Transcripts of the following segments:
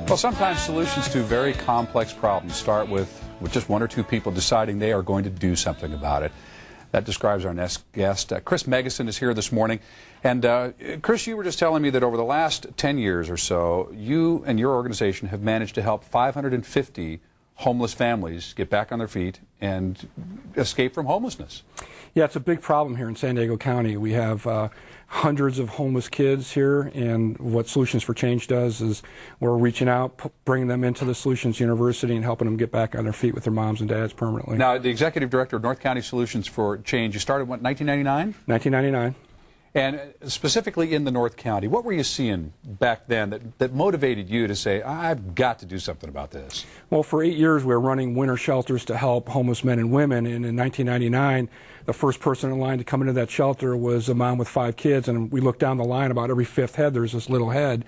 Well, sometimes solutions to very complex problems start with just one or two people deciding they are going to do something about it. That describes our next guest. Chris Megison is here this morning. And Chris, you were just telling me that over the last 10 years or so, you and your organization have managed to help 550 homeless families get back on their feet and escape from homelessness. Yeah, it's a big problem here in San Diego County. We have hundreds of homeless kids here, and what Solutions for Change does is we're reaching out, bringing them into the Solutions University and helping them get back on their feet with their moms and dads permanently. Now, the Executive Director of North County Solutions for Change, you started, what, 1999? 1999. And specifically in the North County, what were you seeing back then that motivated you to say, I've got to do something about this? Well, for 8 years we were running winter shelters to help homeless men and women, and in 1999 the first person in line to come into that shelter was a mom with 5 kids, and we looked down the line, about every 5th head there's this little head,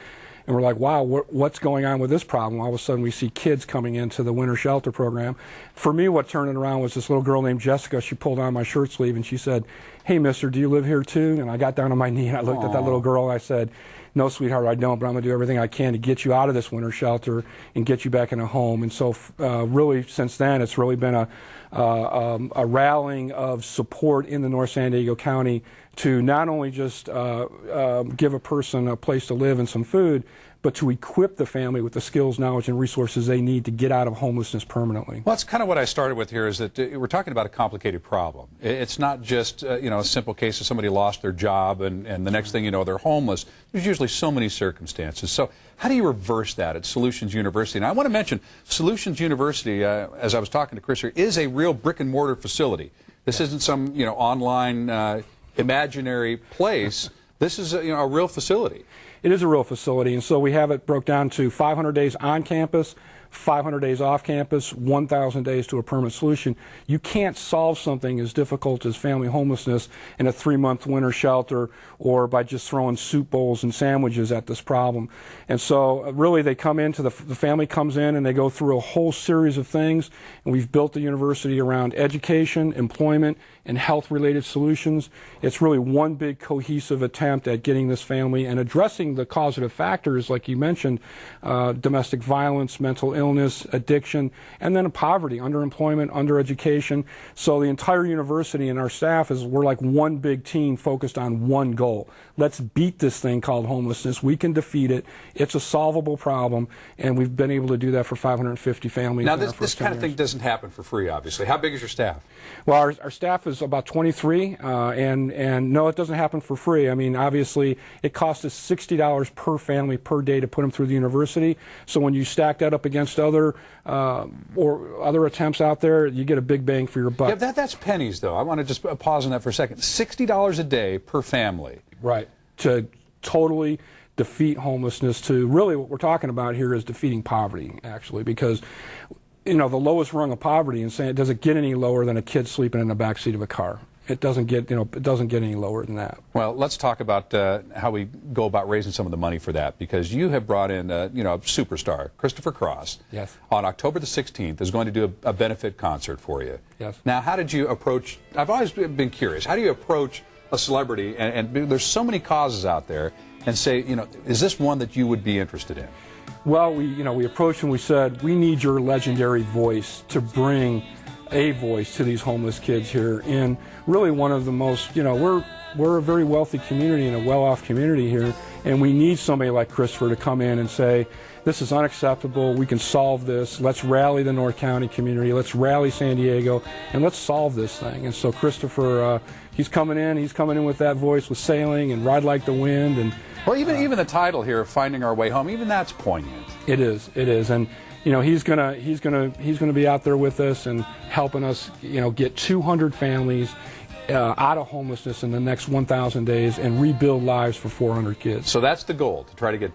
and we're like, wow, what's going on with this problem? All of a sudden we see kids coming into the winter shelter program. For me, what turned it around was this little girl named Jessica. She pulled on my shirt sleeve and she said, hey, mister, do you live here too? And I got down on my knee and I looked at that little girl and I said, no, sweetheart, I don't, but I'm going to do everything I can to get you out of this winter shelter and get you back in a home. And so really since then it's really been a rallying of support in the North San Diego County to not only just give a person a place to live and some food, but to equip the family with the skills, knowledge, and resources they need to get out of homelessness permanently. Well, that's kind of what I started with here, is that we're talking about a complicated problem. It's not just a simple case of somebody lost their job and the next thing you know they're homeless. There's usually so many circumstances. So how do you reverse that at Solutions University? And I want to mention Solutions University, as I was talking to Chris here, is a real brick and mortar facility. This isn't some online imaginary place. This is a real facility. It is a real facility, and so we have it broke down to 500 days on campus, 500 days off campus, 1,000 days to a permanent solution. You can't solve something as difficult as family homelessness in a 3-month winter shelter or by just throwing soup bowls and sandwiches at this problem. And so really they come into the family comes in and they go through a whole series of things, and we've built the university around education, employment, and health-related solutions. It's really one big cohesive attempt at getting this family and addressing the causative factors, like you mentioned, domestic violence, mental illness, addiction, and then poverty, underemployment, undereducation. So the entire university and our staff we're like one big team focused on one goal. Let's beat this thing called homelessness. We can defeat it. It's a solvable problem, and we've been able to do that for 550 families. Now this kind of thing doesn't happen for free, obviously. How big is your staff? Well, our staff is about 23, and no, it doesn't happen for free. I mean, obviously, it costs us $60 per family per day to put them through the university. So when you stack that up against other attempts out there, you get a big bang for your buck. Yeah, that's pennies, though. I want to just pause on that for a second. $60 a day per family. Right. To totally defeat homelessness. To really what we're talking about here is defeating poverty, actually, because the lowest rung of poverty, and saying it doesn't get any lower than a kid sleeping in the back seat of a car. It doesn't get any lower than that. Well, let's talk about how we go about raising some of the money for that, because you have brought in a superstar, Christopher Cross. Yes. On October the 16th is going to do a benefit concert for you. Yes. Now, how did you approach? I've always been curious. How do you approach a celebrity? And there's so many causes out there, and say, is this one that you would be interested in? Well, we approached and we said, we need your legendary voice to bring a voice to these homeless kids here in really one of the most, we're a very wealthy community and a well-off community here, and we need somebody like Christopher to come in and say, this is unacceptable, we can solve this, let's rally the North County community, let's rally San Diego, and let's solve this thing. And so Christopher, he's coming in with that voice, with Sailing and Ride Like the Wind. And well, even the title here, Finding Our Way Home, even that's poignant. It is, and he's gonna be out there with us and helping us, get 200 families out of homelessness in the next 1,000 days and rebuild lives for 400 kids. So that's the goal, to try to get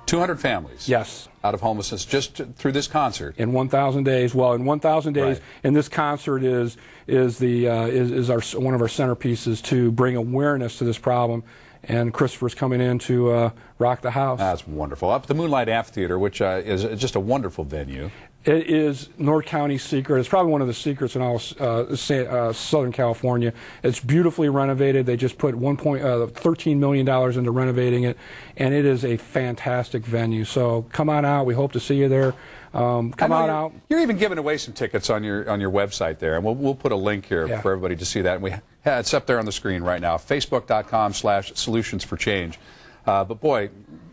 200 families. Yes. Out of homelessness just through this concert. In 1,000 days. Well, in 1,000 days, right. And this concert is one of our centerpieces to bring awareness to this problem. And Christopher's coming in to rock the house. That's wonderful. Up at the Moonlight Amphitheatre, which is just a wonderful venue. It is North County's secret. It's probably one of the secrets in all Southern California. It's beautifully renovated. They just put $13 million into renovating it, and it is a fantastic venue. So come on out. We hope to see you there. Come on out. You're even giving away some tickets on your website there, and we'll put a link here for everybody to see that. And it's up there on the screen right now, facebook.com/solutionsforchange. But boy,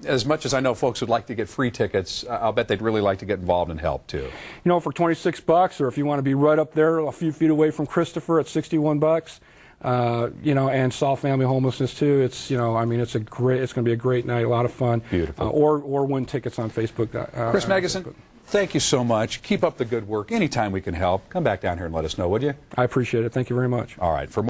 as much as I know folks would like to get free tickets, I'll bet they'd really like to get involved and help too. You know, for $26, or if you want to be right up there, a few feet away from Christopher at $61. You know, and Solve Family Homelessness too. It's, you know, I mean, it's going to be a great night, a lot of fun. Beautiful. Or win tickets on Facebook. Chris Megison, thank you so much. Keep up the good work. Anytime we can help, come back down here and let us know, would you? I appreciate it. Thank you very much. All right. For